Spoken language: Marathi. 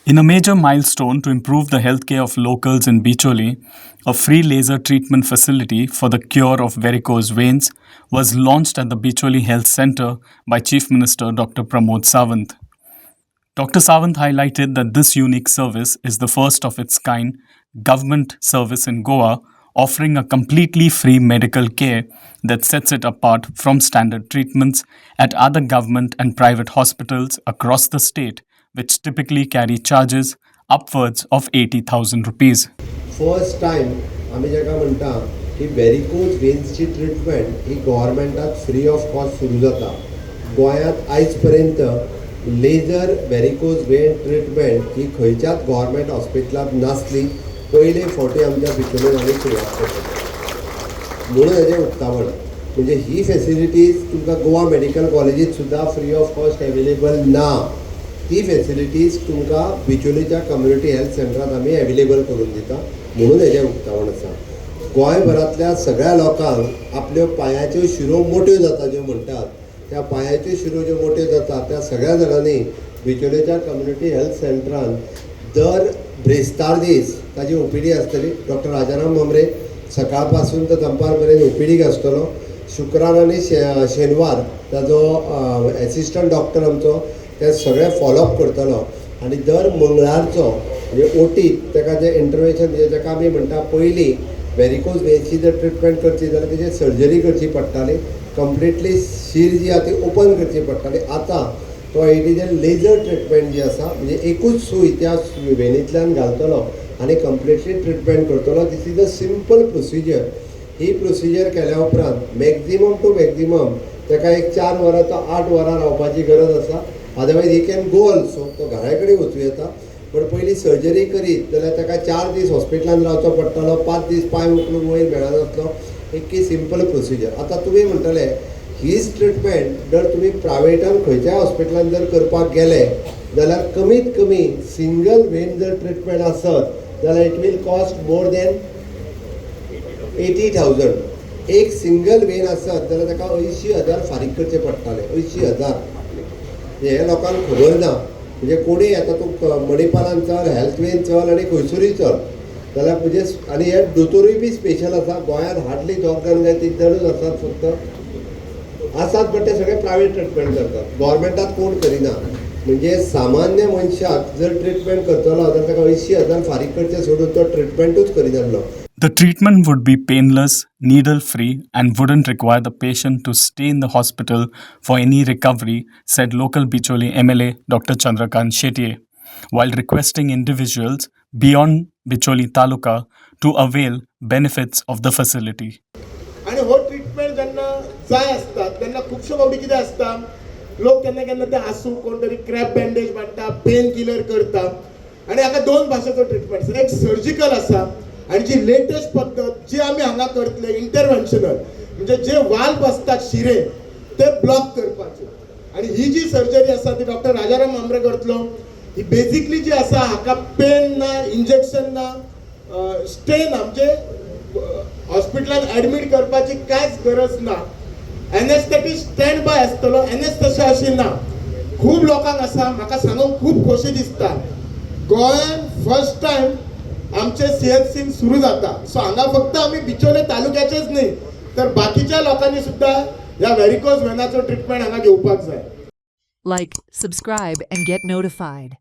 In a major milestone to improve the healthcare of locals in Bicholi, a free laser treatment facility for the cure of varicose veins was launched at the Bicholi Health Center by Chief Minister Dr. Pramod Sawant. Dr. Sawant highlighted that this unique service is the first of its kind government service in Goa, offering a completely free medical care that sets it apart from standard treatments at other government and private hospitals across the state, which typically carry charges upwards of 80,000 rupees. First time आम्ही जेका म्हणटा की व्हेरिकोज वेन्सची ट्रीटमेंट ही गव्हर्मेंटात फ्री ऑफ कॉस्ट सुरू जाता. गोंयांत आयज पर्यंत लेजर व्हेरिकोज वेन ट्रीटमेंट ही खंयच्याच गव्हर्मेंट हॉस्पिटलांत नासली. पयले फावटी आमच्या बिचोलेन आमी सुरवात करता म्हणून हेजें उक्तावण म्हणजे ही फेसिलिटीज तुमकां गोवा मेडिकल कॉलेजीत सुद्दां फ्री ऑफ कॉस्ट अवेलेबल ना. ती फेसिलिटीज तुमकां बिचोलीच्या कम्युनिटी हेल्थ सेंटरांत आमी अवेलेबल करून दिता म्हणून हेजें उक्तावण आसा. गोंयभरांतल्या सगळ्या लोकांक आपल्यो पांयाच्यो शिरो मोठ्यो जाता ज्यो म्हणटात त्या पांयाच्यो शिरो ज्यो मोठ्यो जाता त्या सगळ्या जाणांनी बिचोलेच्या कम्युनिटी हेल्थ सेंटरान दर ब्रेस्तार दीस ताजी ओपीडी आसतली. डॉक्टर राजाराम भामरे सकाळ पासून तर दनपार पर्यंत ओपीडीक आसतलो. शुक्रार आनी शेनवार ताजो एसिस्टंट डॉक्टर आमचो ते सगळे फॉलोअप करतलो आनी दर मंगळारचो म्हणजे ओटीत ताका जें इंटरवेन्शन जेका आमी म्हणटा पयलीं व्हेरिकोज वेन्सची जर ट्रिटमेंट करची जाल्यार तेजी सर्जरी करची पडटाली. कंप्लिटली शीर जी आसा ती ओपन करची पडटाली. आतां तो हेजेर लेजर ट्रिटमेंट जी आसा म्हणजे एकूच सूय त्या वेनींतल्यान घालतलो आनी कंप्लिटली ट्रिटमेंट करतलो. This is a simple procedure. ही प्रोसिजर केल्या उपरांत मॅक्झिमम टू मॅक्झिमम ताका एक 4 वरां तो 8 वरां रावपाची गरज आसा. Otherwise he can go also, तो घरा कडेन वचूं येता. पण पयलीं सर्जरी करीत जाल्यार ताका 4 दीस हॉस्पिटलांत रावचो पडटालो. 5 दीस पांय उखलूंक वयर मेळनासलो. इतकी सिंपल प्रोसिजर. आतां तुमी म्हणटले हीच ट्रिटमेंट जर तुमी प्रायवेटान खंयच्याय हॉस्पिटलांत जर करपाक गेले जाल्यार कमीत कमी सिंगल वेन जर ट्रिटमेंट आसत जाल्यार it will cost more than 80,000. एक सिंगल वेन आसत जाल्यार ताका 80,000 फारीक करचे पडटाले. 80,000 हे लोकांक खबर ना. म्हणजे कोणीय आतां तूं मणिपालान चल, हेल्थ वेन चल आनी खंयसरूय चल जाल्यार म्हणजे आनी हे दोतोरूय बी स्पेशल आसा. गोंयांत हार्डली 2 जाण काय 3 जाणूच आसात फक्त आसात. पण ते सगळे प्रायवेट ट्रिटमेंट करतात. गव्हर्मेंटात कोण करिना. म्हणजे सामान्य मनशाक जर ट्रिटमेंट करतलो जाल्यार ताका 80,000 फारीक करचे सोडून तो ट्रिटमेंटूच करिनासलो. The treatment would be painless, needle-free, and wouldn't require the patient to stay in the hospital for any recovery, said local Bicholi MLA Dr. Chandrakant Shetye, while requesting individuals beyond Bicholi Taluka to avail benefits of the facility. आणि हो ट्रीटमेंट जेन्ना जाय आसता तेन्ना खुबशे फावटी कितें आसता लोक केन्ना केन्ना ते आसूं कोण तरी क्रॅप बँडेज मारता, पेन किलर करता आनी हाका 2 भाशेचो ट्रीटमेंट आसा. एक सर्जिकल आसा आणि जी लेटेस्ट पद्धत जी आम्ही हांगा करतले इंटरव्हेन्शनल म्हणजे जे वाल बसतात शिरे ते ब्लॉक करपाचे. आणि ही जी सर्जरी आसा ती डॉक्टर राजाराम भामरे करतलो. ही बेसिकली जी आसा हाका पेन ना, इंजेक्शन ना, स्टे ना, म्हणजे हॉस्पिटलात ऍडमिट करपाची कांयच गरज ना. एनेस्थेटिक स्टँड बाय आसतलो. एनेस्थेशिया अशी ना. खूब लोकांक आसा म्हाका सांगूंक खूब खोशी दिसता गोंयान फर्स्ट टाइम आमचे सीएचसी सुरू जाता. सो हांगा फक्त आम्ही बिचोले तालुक्याचेच न्ही तर बाकीच्या लोकांनी सुद्धा या व्हेरिकोज वेनाचो ट्रीटमेंट हांगा घेवपाक जाय. Like, subscribe and get notified.